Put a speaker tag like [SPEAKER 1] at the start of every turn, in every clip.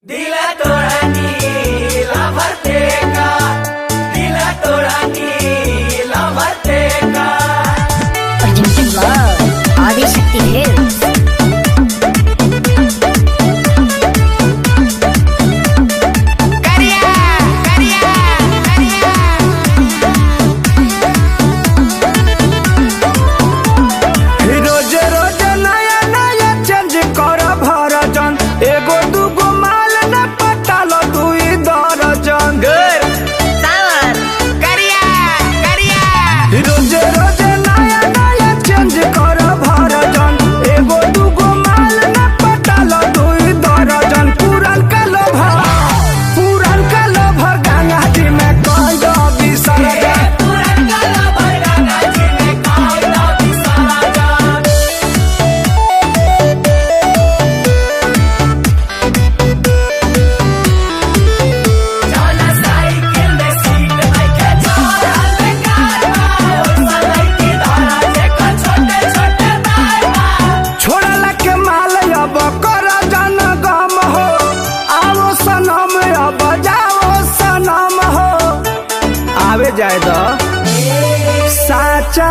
[SPEAKER 1] दिला तोड़ा नीला भरते का, दिला तोड़ा नीला भरते का।
[SPEAKER 2] Presented by Adishakti Hills.
[SPEAKER 3] जाए दो साचा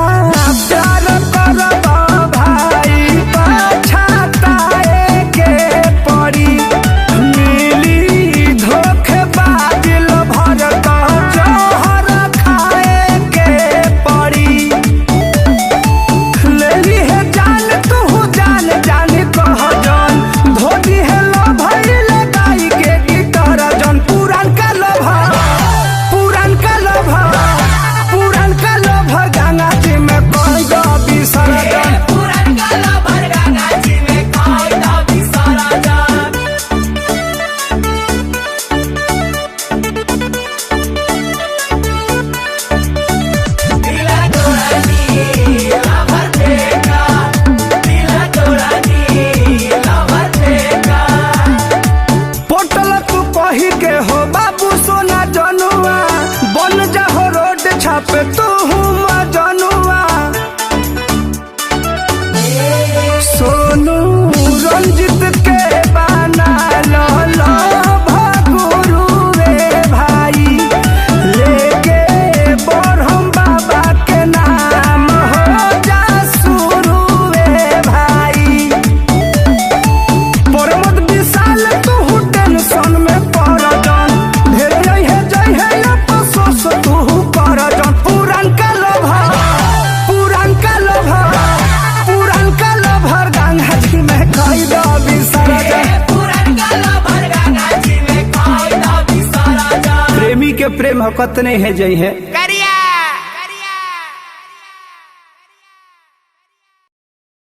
[SPEAKER 3] प्यार करबा भाई पछताए के पड़ी मिली धोखेबाज भर का जहर खाए के पड़ी लेली है जान तू जान जान कह जान धोनी है लो भाई लगाई के गिटार जन पुरान का लोभा पुरान का लोभा छापे तू मजनुआ सोनू रंजित के बना लो भगुरु रे भाई लेके बरहम बाबा के नाम हो जा शुरू रे भाई परमत विशाल तू टेंशन में पड़ जान ढेर है जय है अफसोस तू प्रेमी के प्रेम हकत नहीं है जय है।